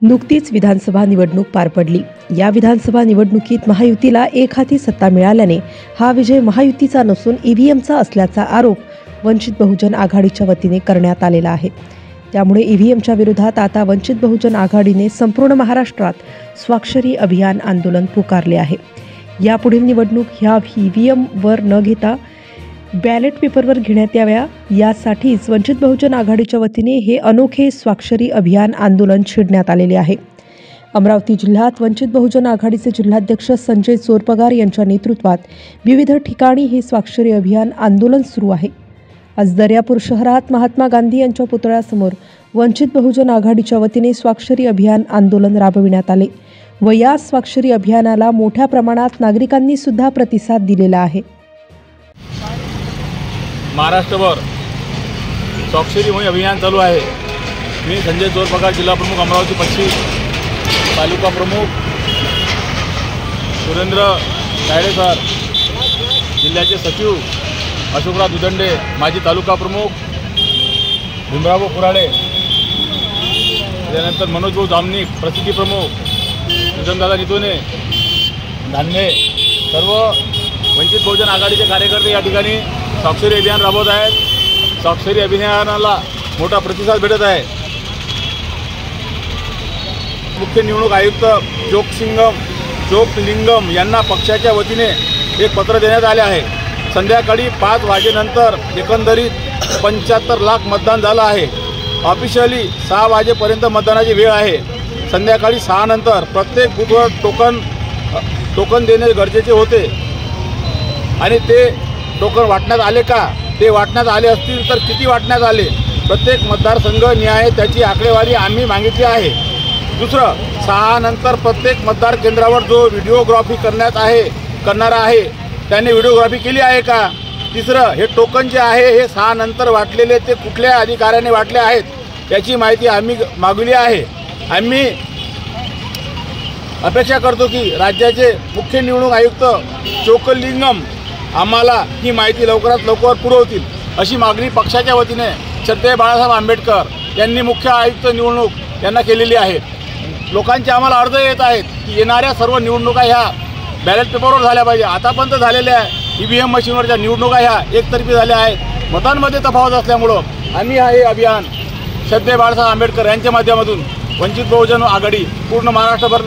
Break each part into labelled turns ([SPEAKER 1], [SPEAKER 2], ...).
[SPEAKER 1] नुकतीच विधानसभा निवडणूक पार पडली। या विधानसभा निवडणुकीत महायुतीला एक हाती सत्ता मिळाल्याने हा विजय महायुतीचा नसून ईव्हीएमचा असल्याचा आरोप वंचित बहुजन आघाडीच्या वतीने करण्यात आलेला आहे। त्यामुळे ईव्हीएमच्या विरोधात आता वंचित बहुजन आघाडीने संपूर्ण महाराष्ट्रात स्वाक्षरी अभियान आंदोलन पुकारले आहे। यापुढील निवडणूक ह्या ईव्हीएमवर न घेता बॅलेट पेपरवर घेण्यात याव्या यासाठीच वंचित बहुजन आघाडीच्या वतीने हे अनोखे स्वाक्षरी अभियान आंदोलन छेडण्यात आलेले आहे। अमरावती जिल्ह्यात वंचित बहुजन आघाडीचे जिल्हाध्यक्ष संजय चोरपगार यांच्या नेतृत्वात विविध ठिकाणी हे स्वाक्षरी अभियान आंदोलन सुरू आहे। आज दर्यापूर शहरात महात्मा गांधी यांच्या पुतळ्यासमोर वंचित बहुजन आघाडीच्या वतीने स्वाक्षरी अभियान आंदोलन राबविण्यात आले व या स्वाक्षरी अभियानाला मोठ्या प्रमाणात नागरिकांनी सुद्धा प्रतिसाद दिलेला आहे।
[SPEAKER 2] महाराष्ट्रभर स्वाक्षरी मोहीम अभियान चालू आहे। मी संजय चोरपगार, जिल्हा प्रमुख अमरावती पश्चिम, तालुका प्रमुख सुरेंद्र तायडे सर, जिल्ह्याचे सचिव अशोकराव दुदंडे, माजी तालुका प्रमुख भीमराव पुराडे, त्यानंतर मनोजभाऊ जामनिक, प्रसिद्धी प्रमुख सुजनदादा नितोने, धान्य, सर्व वंचित बहुजन आघाडीचे कार्यकर्ते या ठिकाणी स्वाक्षरी अभियान राबवत आहेत। स्वाक्षरी अभियानाला मोठा प्रतिसाद भेटत आहे। मुख्य निवडणूक आयुक्त चोकलिंगम यांना पक्षाच्या वतीने एक पत्र देण्यात आले आहे। संध्याकाळी 5 वाजेनंतर एकंदरीत 75 लाख मतदान झालं आहे। ऑफिशियली 6 वाजेपर्यंत मतदानाची वेळ आहे। संध्याकाळी 6 नंतर प्रत्येक बूथवर टोकन देणे गरजेचे होते आणि ते टोकन वाटण्यात आले का? ते वाटण्यात आले असतील तर किती वाटण्यात आले? प्रत्येक मतदारसंघ निहाय त्याची आकडेवारी आम्ही मागितली आहे। दुसरं, 6 नंतर प्रत्येक मतदार केंद्रावर जो व्हिडिओग्राफी करणारा आहे त्याने व्हिडिओग्राफी केली आहे का? तिसरं, हे टोकन जे आहे हे 6 नंतर वाटलेले ते कुठल्या अधिकाऱ्याने वाटले आहेत याची माहिती आम्ही मागवली आहे। आम्ही अपेक्षा करतो की राज्याचे मुख्य निवडणूक आयुक्त चोकलिंगम आम्हाला ही माहिती लवकरात लवकर पुरवतील अशी मागणी पक्षाच्या वतीने श्रद्धेय बाळासाहेब आंबेडकर यांनी मुख्य आयुक्त निवडणूक यांना केलेली आहे। लोकांचे आम्हाला अर्ज येत आहेत की येणाऱ्या सर्व निवडणुका ह्या बॅलेट पेपरवर झाल्या पाहिजे। आतापर्यंत झालेल्या ईव्हीएम मशीनवरच्या निवडणुका ह्या एकतर्फी झाल्या आहेत। मतांमध्ये तफावत असल्यामुळं आम्ही हे अभियान श्रद्धेय बाळासाहेब आंबेडकर यांच्या माध्यमातून वंचित बहुजन आघाडी पूर्ण महाराष्ट्रभर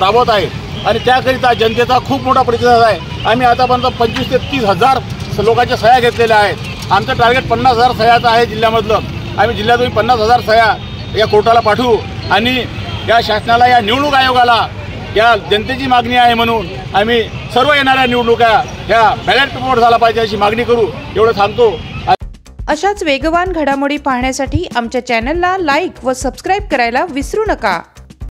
[SPEAKER 2] राबवत आहे आणि त्याकरिता जनतेचा खूप मोठा प्रतिसाद आहे। आम्ही आतापर्यंत 25 ते 30 हजार लोकांच्या सह्या घेतलेल्या आहेत। आमचं टार्गेट 50,000 सह्याचं आहे जिल्ह्यामधलं। आम्ही जिल्ह्यातून 50,000 सह्या या कोर्टाला पाठवू आणि या शासनाला, या निवडणूक आयोगाला या जनतेची मागणी आहे म्हणून आम्ही सर्व येणाऱ्या निवडणुका ह्या बॅलेट पेपरवर झाला पाहिजे अशी मागणी करू, एवढं सांगतो।
[SPEAKER 3] अशाच वेगवान घडामोडी पाहण्यासाठी आमच्या चॅनलला लाईक व सबस्क्राईब करायला विसरू नका।